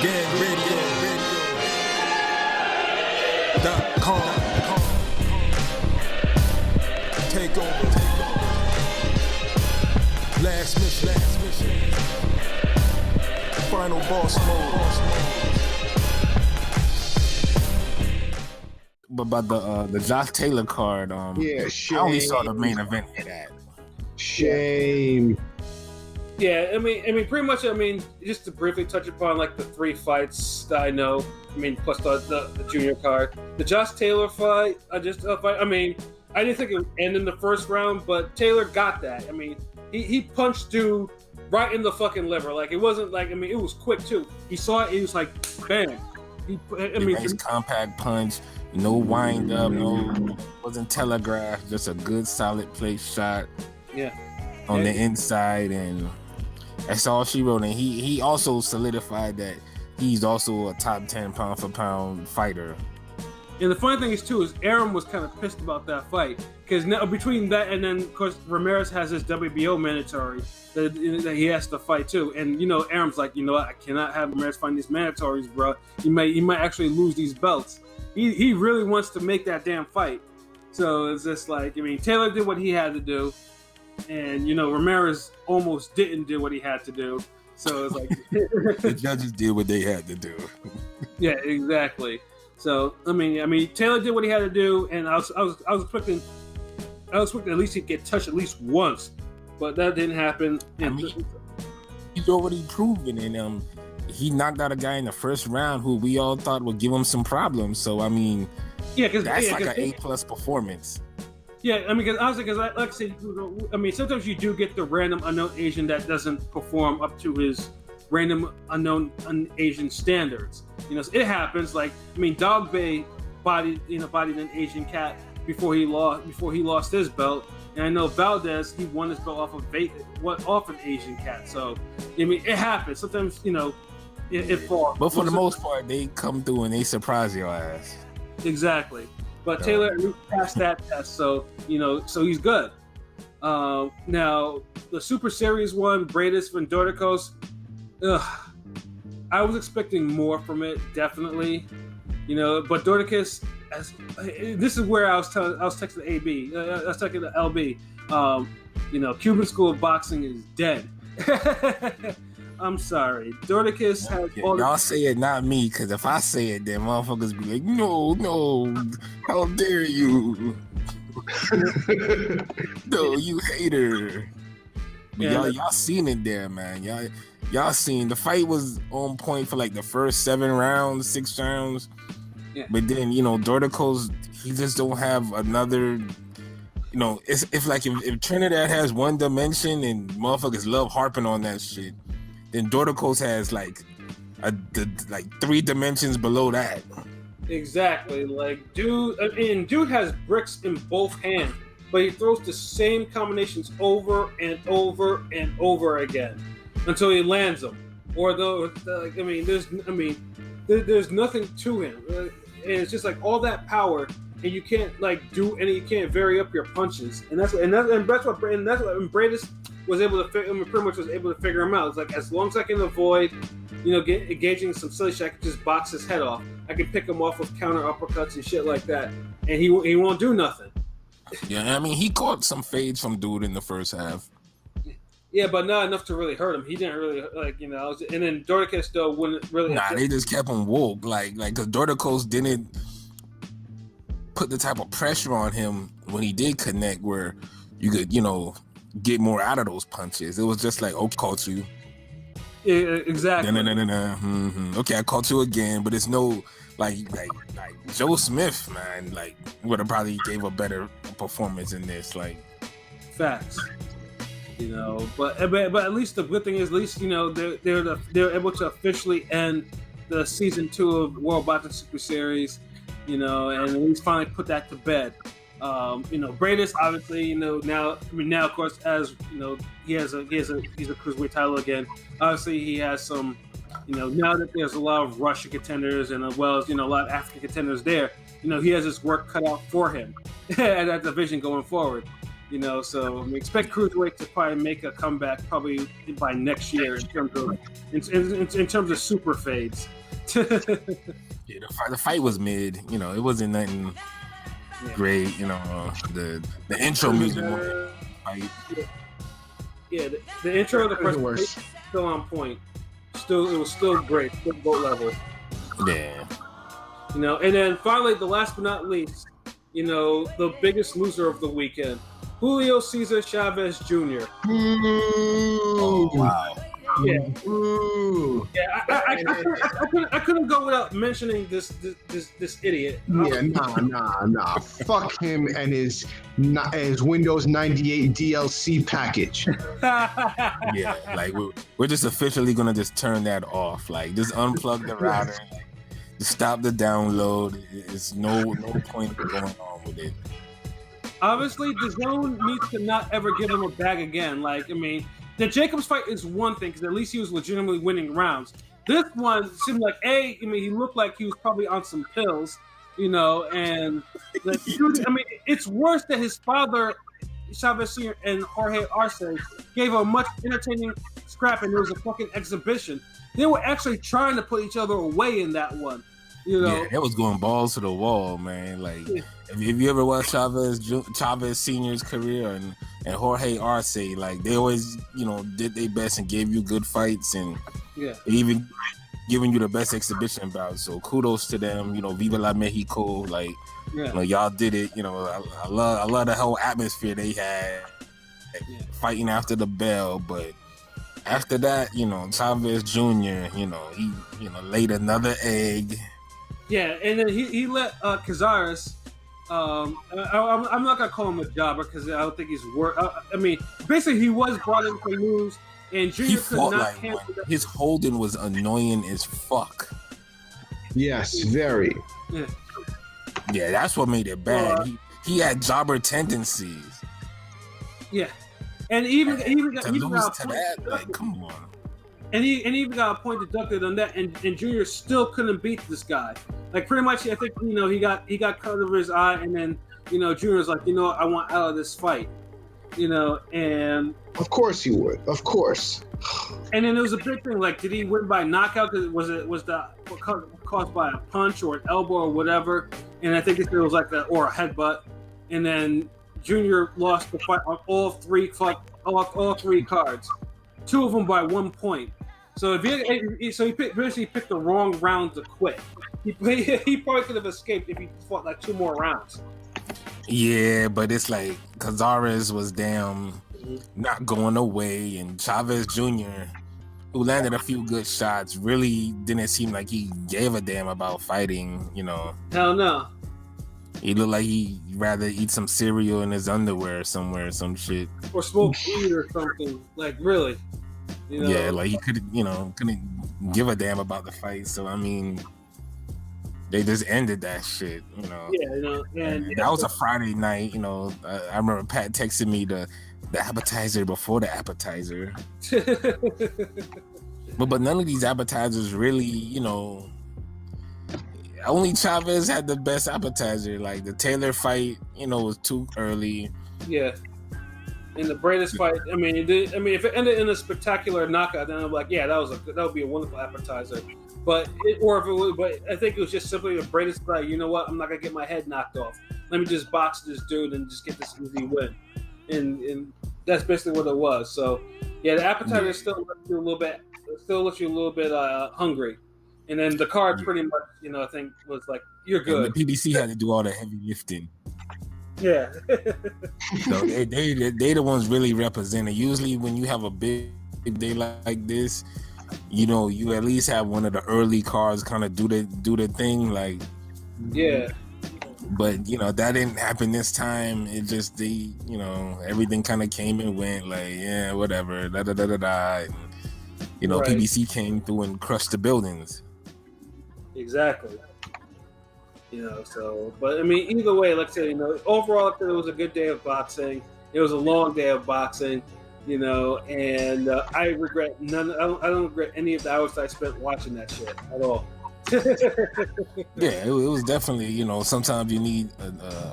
WBSSFinals.com. Take over. Last mission. Final boss mode. But about the Josh Taylor card, shame. I only saw the main event for that. Shame. Yeah, I mean, pretty much. I mean, just to briefly touch upon like the 3 fights that I know. I mean, plus the junior card, the Josh Taylor fight. I mean, I didn't think it would end in the first round, but Taylor got that. I mean, he punched dude right in the fucking liver. Like it wasn't like, I mean, it was quick too. He saw it. He was like, bam. Nice compact punch. No wind up. No, wasn't telegraphed. Just a good solid place shot. Yeah. On the inside, and that's all she wrote. And he also solidified that he's also a top 10 pound for pound fighter. And the funny thing is too is Arum was kind of pissed about that fight because now between that and then of course Ramirez has his WBO mandatory that he has to fight too. And you know Arum's like, you know what, I cannot have Ramirez fight these mandatories, bro. He might actually lose these belts. He really wants to make that damn fight. So it's just like, I mean, Taylor did what he had to do. And, you know, Ramirez almost didn't do what he had to do. So it's like... The judges did what they had to do. Yeah, exactly. So, I mean, Taylor did what he had to do, and I was expecting at least he'd get touched at least once. But that didn't happen. I mean, he's already proven, and he knocked out a guy in the first round who we all thought would give him some problems. So, I mean, that's like an A+ performance. Yeah, I mean, because like I said, I mean, sometimes you do get the random unknown Asian that doesn't perform up to his random unknown Asian standards. You know, so it happens. Like, I mean, Dog Bay bodied an Asian cat before he lost his belt, and I know Valdez, he won his belt off an Asian cat. So, I mean, it happens. Sometimes, you know, it falls. But for the most part, they come through and they surprise your ass. Exactly. But Taylor passed that test, so you know, so he's good. Now the Super Series one, Brieidis and Dorticos. I was expecting more from it, definitely. You know, but Dorticos, this is where I was texting AB. I was texting the LB. You know, Cuban School of Boxing is dead. I'm sorry. Dorticos has all y'all say it, not me, because if I say it, then motherfuckers be like, no, how dare you? No, you hater. But y'all seen it there, man. Y'all seen the fight was on point for like the first 6 rounds. Yeah. But then, you know, Dorticos, he just don't have another. You know, if Trinidad has one dimension and motherfuckers love harping on that shit, then Dorticos has like 3 dimensions below that. Exactly. Like, dude has bricks in both hands, but he throws the same combinations over and over and over again until he lands them. There's nothing to him. And it's just like all that power, and you can't you can't vary up your punches, and that's what Brieidis was able to pretty much was able to figure him out. It's like, as long as I can avoid, you know, engaging some silly shit, I can just box his head off. I can pick him off with counter uppercuts and shit like that, and he won't do nothing. Yeah, I mean, he caught some fades from dude in the first half. Yeah, but not enough to really hurt him. He didn't really, like, you know. And then Dorticos though wouldn't really. Nah, they just kept him woke, like because Dorticos didn't put the type of pressure on him when he did connect, where you could, you know, get more out of those punches. It was just like, oh, caught you. Yeah, exactly. No. Mm-hmm. Okay, I caught you again, but it's no like Joe Smith, man. Like, would have probably gave a better performance in this. Like, facts. You know, but at least the good thing is, at least, you know, they're able to officially end the season 2 of World Boxing Super Series. You know, and at least finally put that to bed. You know, Brieidis, obviously, you know, now of course, as you know, he's a cruiserweight title again. Obviously, he has some, you know, now that there's a lot of Russian contenders and as well as, you know, a lot of African contenders there, you know, he has his work cut out for him at that division going forward. You know, so we expect cruiserweight to probably make a comeback probably by next year in terms of super fades. Yeah, the fight was mid. You know, it wasn't nothing great. You know, the intro music was fight. Yeah, the intro of the first fight still on point. It was still great, still GOAT level. Yeah. You know, and then finally, the last but not least, you know, the biggest loser of the weekend, Julio Cesar Chavez Jr. Oh, wow. Yeah. Yeah, I couldn't go without mentioning this idiot. Yeah, nah. Fuck him and his Windows 98 DLC package. Yeah, like we're just officially gonna just turn that off. Like, just unplug the router. Like, just stop the download. It's no point going on with it. Obviously, the zone needs to not ever give him a bag again. Like, I mean, the Jacobs fight is one thing because at least he was legitimately winning rounds. This one seemed like he looked like he was probably on some pills, you know, and like, I mean, it's worse that his father, Chavez Sr. and Jorge Arce, gave a much entertaining scrap, and it was a fucking exhibition. They were actually trying to put each other away in that one, you know. Yeah, it was going balls to the wall, man. Like, if you ever watched Chavez Sr.'s career and Jorge Arce, like, they always, you know, did their best and gave you good fights, and even giving you the best exhibition bout. So kudos to them. You know, Viva la Mexico. Like, you know, y'all did it. You know, I love the whole atmosphere they had, fighting after the bell. But after that, you know, Chavez Jr., you know, he laid another egg. Yeah, and then he let Cazares. I'm not gonna call him a jobber because I don't think he's worth. I mean, basically, he was brought in to lose, and Junior could not handle that. His holding was annoying as fuck. Yes, very. Yeah, that's what made it bad. He had jobber tendencies. Yeah, and even got to that, like, come on. And he even got a point deducted on that, and Junior still couldn't beat this guy. Like, pretty much, I think, you know, he got cut over his eye, and then, you know, Junior's like, you know what, I want out of this fight, you know, and of course he would, of course. And then there was a big thing, like, did he win by knockout? Was that caused by a punch or an elbow or whatever? And I think it was like or a headbutt. And then Junior lost the fight on all three cards. 2 of them by 1 point. So he picked the wrong round to quit. He probably could have escaped if he fought like 2 more rounds. Yeah, but it's like Cazares was not going away, and Chavez Jr., who landed a few good shots, really didn't seem like he gave a damn about fighting. You know. Hell no. He looked like he'd rather eat some cereal in his underwear somewhere, some shit. Or smoke weed or something. Like, really. You know? Yeah, like he couldn't give a damn about the fight. So, I mean, they just ended that shit, you know. Yeah, you know. And that was a Friday night, you know. I remember Pat texted me the appetizer before the appetizer. but none of these appetizers really, you know. Only Chavez had the best appetizer. Like, the Taylor fight, you know, was too early. Yeah. In the Brieidis fight, I mean, if it ended in a spectacular knockout, then I'm like, yeah, that would be a wonderful appetizer. But I think it was just simply a Brieidis fight. You know what? I'm not gonna get my head knocked off. Let me just box this dude and just get this easy win. And that's basically what it was. So yeah, the appetizer still lets you a little bit hungry. And then the card pretty much, you know, I think was like, you're good. And the PBC had to do all the heavy lifting. Yeah. So they the ones really represented. Usually when you have a big day like this, you know, you at least have one of the early cards kind of do the thing, like. Yeah. But, you know, that didn't happen this time. It just, you know, everything kind of came and went, like, yeah, whatever, da-da-da-da-da. And, you know, right. PBC came through and crushed the buildings. Exactly. You know, so, but I mean, either way, like I said, you know, overall, it was a good day of boxing. It was a long day of boxing, you know, and I regret none. I don't regret any of the hours I spent watching that shit at all. Yeah, it was definitely, you know, sometimes you need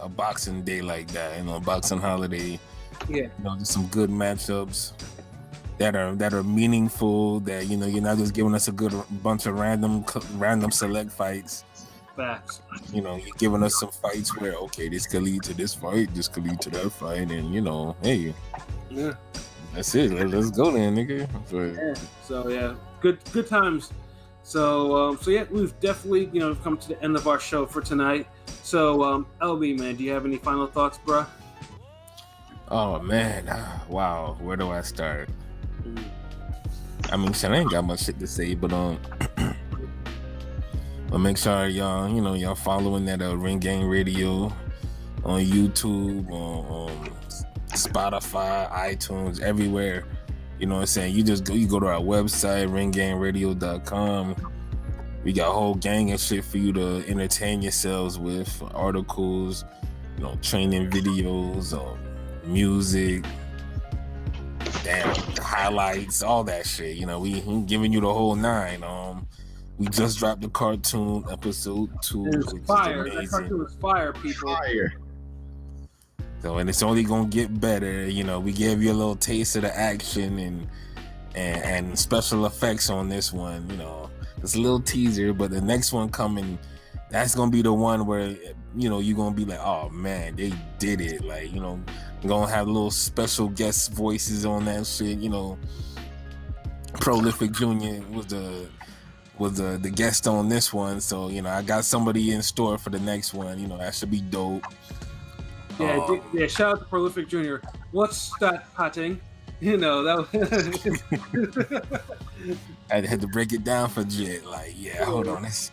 a boxing day like that, you know, a boxing holiday. Yeah. Just some good matchups that are meaningful. That you're not just giving us a good bunch of random select fights. Facts. You're giving us some fights where this could lead to this fight, this could lead to that fight, and hey, yeah, that's it. Let's go then, nigga. So yeah, good times. So yeah, we've definitely come to the end of our show for tonight. So LB, man, do you have any final thoughts, bro? Oh man, wow, where do I start? I mean, shit, I ain't got much shit to say, but but make sure y'all, y'all following that Ring Gang Radio on YouTube, on Spotify, iTunes, everywhere. You know what I'm saying? You go to our website, ringgangradio.com. We got a whole gang of shit for you to entertain yourselves with, articles, training videos, music, highlights, all that shit. We giving you the whole 9. We just dropped the cartoon episode 2. It's fire. That cartoon is fire, people. Fire. So, and it's only gonna get better. We gave you a little taste of the action and special effects on this one. It's a little teaser, but the next one coming, that's gonna be the one where you're gonna be like, oh man, they did it. Like, gonna have little special guest voices on that shit. Prolific Jr. was the guest on this one, so I got somebody in store for the next one. That should be dope. Yeah, shout out to Prolific Jr. What's that patting? That I had to break it down for Jit. Like, yeah, hold on, it's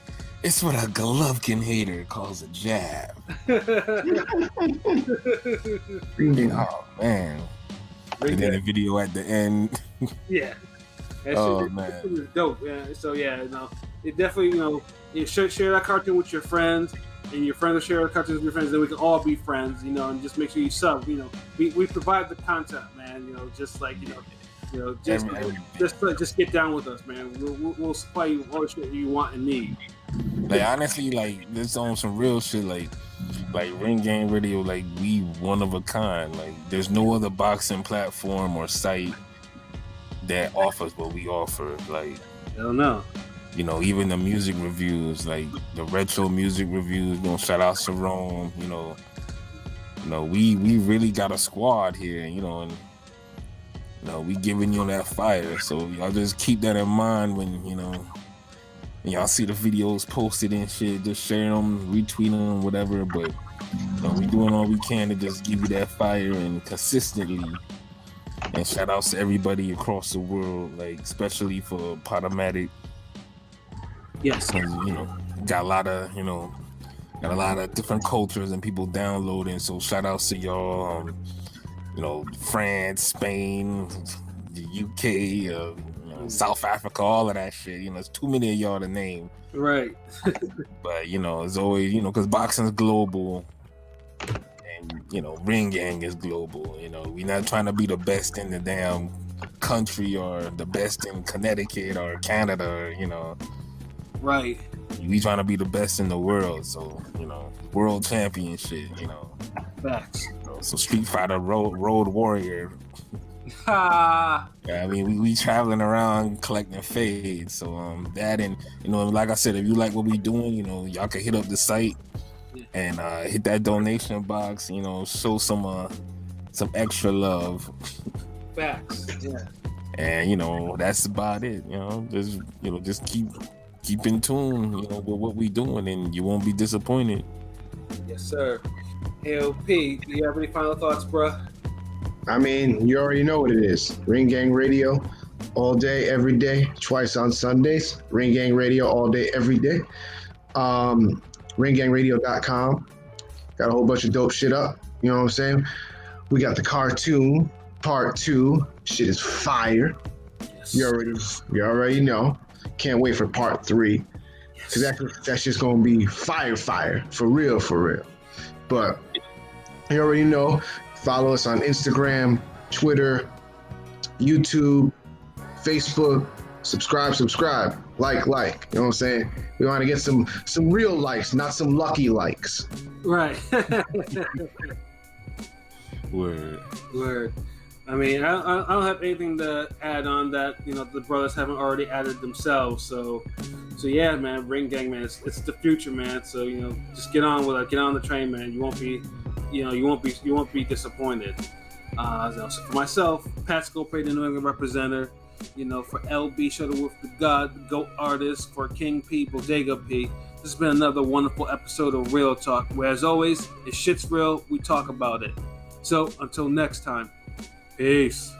what a Golovkin hater calls a jab. Oh man. And then the video at the end. Yeah. That shit was dope. Yeah. So yeah, it definitely you share that cartoon with your friends, and your friends will share the cartoons with your friends. Then we can all be friends, and just make sure you sub. We provide the content, man. Just like just get down with us, man. We'll supply you all the shit you want and need. Like honestly, like this on some real shit, like Ring Gang Radio, like we one of a kind. Like there's no other boxing platform or site that offers what we offer. Like, hell no. Even the music reviews, like the retro music reviews, shout out to Rome, we really got a squad here, and we giving you that fire. So y'all just keep that in mind when, y'all see the videos posted and shit, just share them, retweet them, whatever. But we doing all we can to just give you that fire and consistently. And shout outs to everybody across the world, like especially for Podomatic. Yes. Got a lot of different cultures and people downloading. So shout outs to y'all. France, Spain, the UK, South Africa, all of that shit. There's too many of y'all to name. Right. But it's always because boxing's global. Ring Gang is global. We're not trying to be the best in the damn country or the best in Connecticut or Canada, Right. We trying to be the best in the world. So, world championship, Facts. So Street Fighter Road Warrior. Ha! Yeah, I mean, we traveling around collecting fades. So that and like I said, if you like what we doing, y'all can hit up the site and hit that donation box. Show some extra love. Facts. Yeah. And that's about it. Just keep in tune. With what we doing, and you won't be disappointed. Yes, sir. LP, do you have any final thoughts, bro? I mean, you already know what it is. Ring Gang Radio, all day, every day, twice on Sundays. Ring Gang Radio, all day, every day. Ringgangradio.com. Got a whole bunch of dope shit up. You know what I'm saying? We got the cartoon, part 2. Shit is fire. Yes. You already know. Can't wait for part 3. Because that's just going to be fire. For real. But you already know. Follow us on Instagram, Twitter, YouTube, Facebook. Subscribe. Like. You know what I'm saying? We want to get some real likes, not some lucky likes. Right. Word. I mean, I don't have anything to add on that. The brothers haven't already added themselves. So yeah, man. Ring gang, man. It's the future, man. So just get on with it. Get on the train, man. You won't be, you won't be disappointed. So for myself, Pat Scopay, the New England representative. For LB Shuttleworth, the God, the GOAT artist, for King P, Bodega P. This has been another wonderful episode of Real Talk, where as always, if shit's real, we talk about it. So until next time, peace.